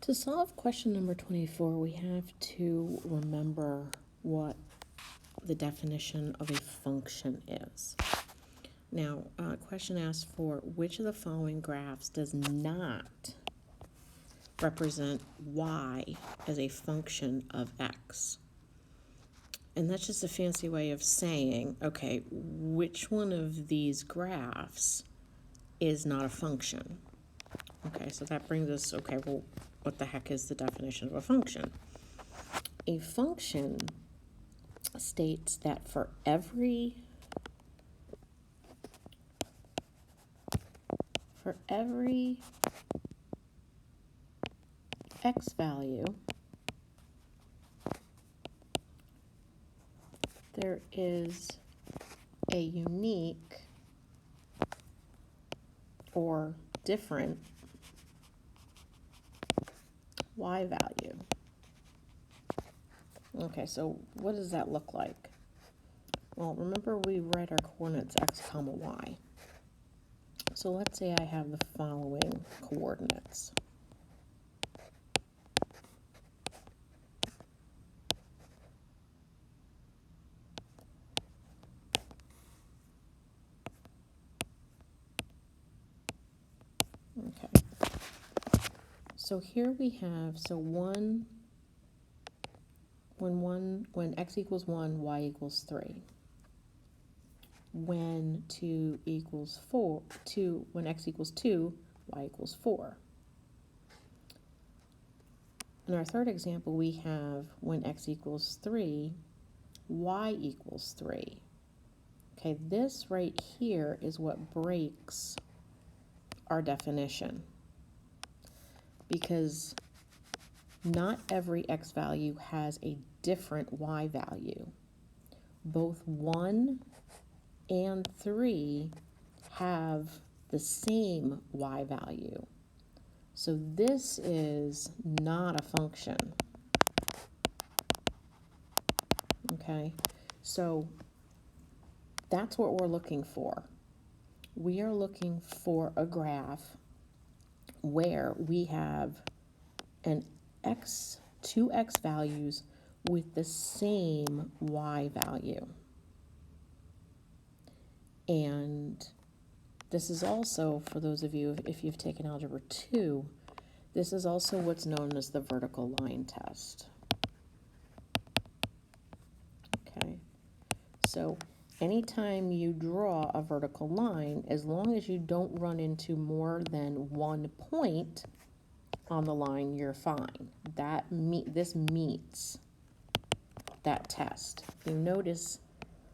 To solve question number 24, we have to remember what the definition of a function is. Now, question asks for which of the following graphs does not represent y as a function of x? And that's just a fancy way of saying, okay, which one of these graphs is not a function? Okay, so that brings us, okay, well, what the heck is the definition of a function? A function states that for every x value, there is a unique or different y value. Okay, so what does that look like? Well, remember we write our coordinates x comma y. So let's say I have the following coordinates. Okay. So here we have, when x equals 1, y equals 3. When when x equals 2, y equals 4. In our third example, we have when x equals 3, y equals 3. Okay, this right here is what breaks our definition, because not every x value has a different y value. Both 1 and 3 have the same y value. So this is not a function. Okay, so that's what we're looking for. We are looking for a graph where we have two x values with the same y value. And this is also, for those of you, if you've taken Algebra 2, this is also what's known as the vertical line test. Okay, so anytime you draw a vertical line, as long as you don't run into more than one point on the line, you're fine. This meets that test. You notice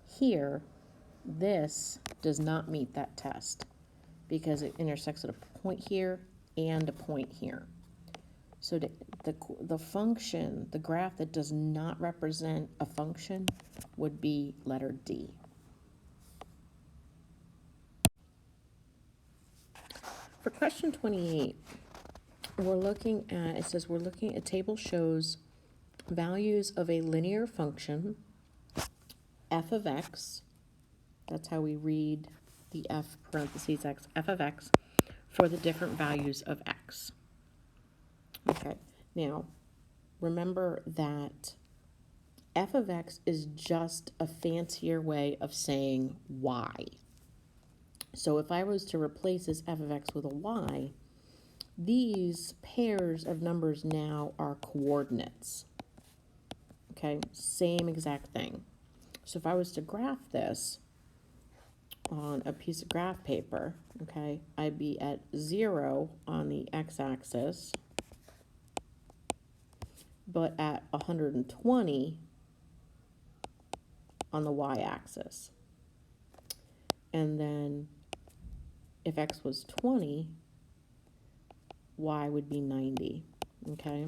here, this does not meet that test because it intersects at a point here and a point here. So the function, the graph that does not represent a function would be letter D. For question 28, a table shows values of a linear function, f of x, that's how we read the f parentheses x, f of x, for the different values of x. Okay, now remember that f of x is just a fancier way of saying y. So if I was to replace this f of x with a y, these pairs of numbers now are coordinates. Okay, same exact thing. So if I was to graph this on a piece of graph paper, okay, I'd be at 0 on the x-axis, but at 120 on the y-axis. And then if x was 20, y would be 90, okay?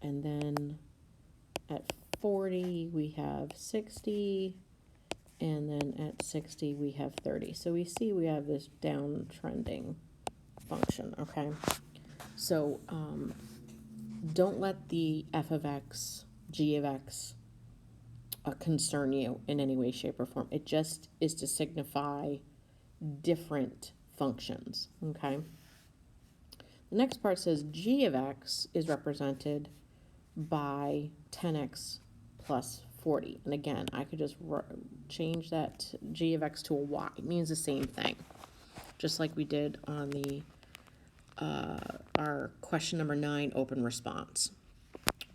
And then at 40, we have 60, and then at 60, we have 30. So we see we have this downtrending function, okay? So don't let the f of x, g of x concern you in any way, shape, or form. It just is to signify different functions, okay? The next part says g of x is represented by 10x plus 40. And again, I could just change that g of x to a y. It means the same thing, just like we did on the our question number 9 open response,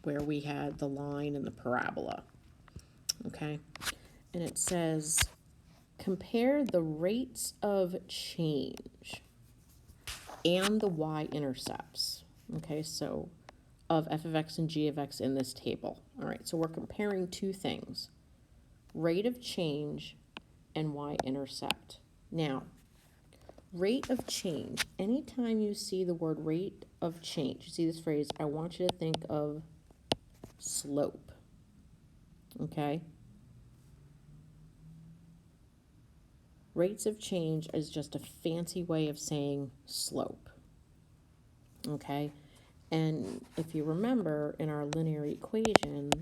where we had the line and the parabola. Okay, and it says compare the rates of change and the y-intercepts. Okay, so of f of x and g of x in this table. All right, so we're comparing two things, rate of change and y-intercept. Now, rate of change, anytime you see the word rate of change, you see this phrase, I want you to think of slope, okay? Rates of change is just a fancy way of saying slope, okay? And if you remember, in our linear equation,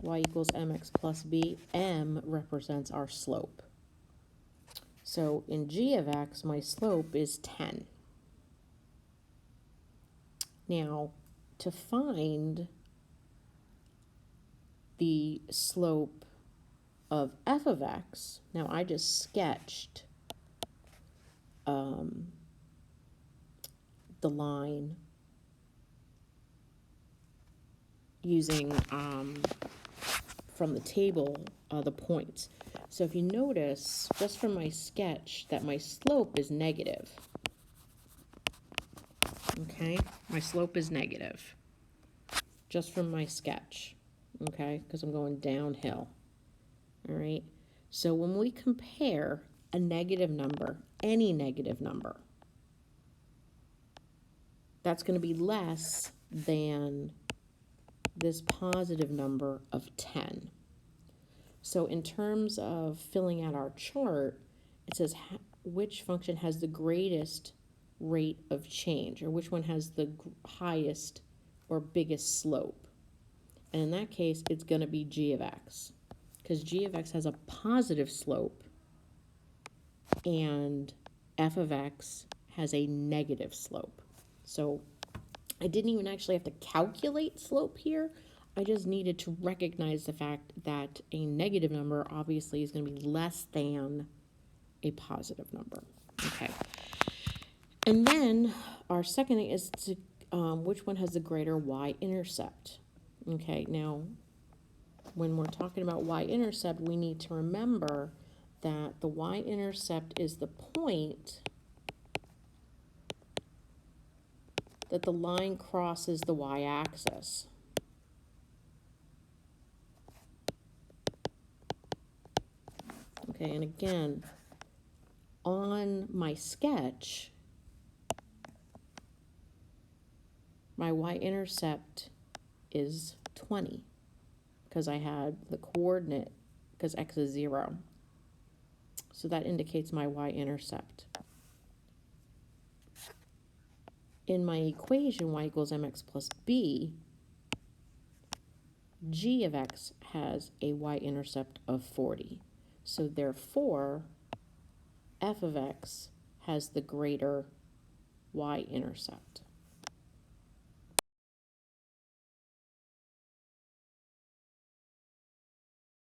y equals mx plus b, m represents our slope. So in g of x, my slope is 10. Now, to find the slope of f of x, now I just sketched the line using from the table the points. So if you notice, just from my sketch, that my slope is negative. Okay, my slope is negative, just from my sketch, okay, because I'm going downhill. All right, so when we compare a negative number, any negative number, that's going to be less than this positive number of 10. So in terms of filling out our chart, it says which function has the greatest rate of change, or which one has the highest or biggest slope. And in that case, it's going to be g of x, because g of x has a positive slope and f of x has a negative slope. So I didn't even actually have to calculate slope here. I just needed to recognize the fact that a negative number obviously is going to be less than a positive number. Okay. And then our second thing is to which one has the greater y-intercept. Okay, now when we're talking about y-intercept, we need to remember that the y-intercept is the point that the line crosses the y-axis. Okay, and again, on my sketch, my y-intercept is 20, because I had the coordinate, because x is 0. So that indicates my y-intercept. In my equation, y equals mx plus b, g of x has a y-intercept of 40. So therefore, f of x has the greater y-intercept.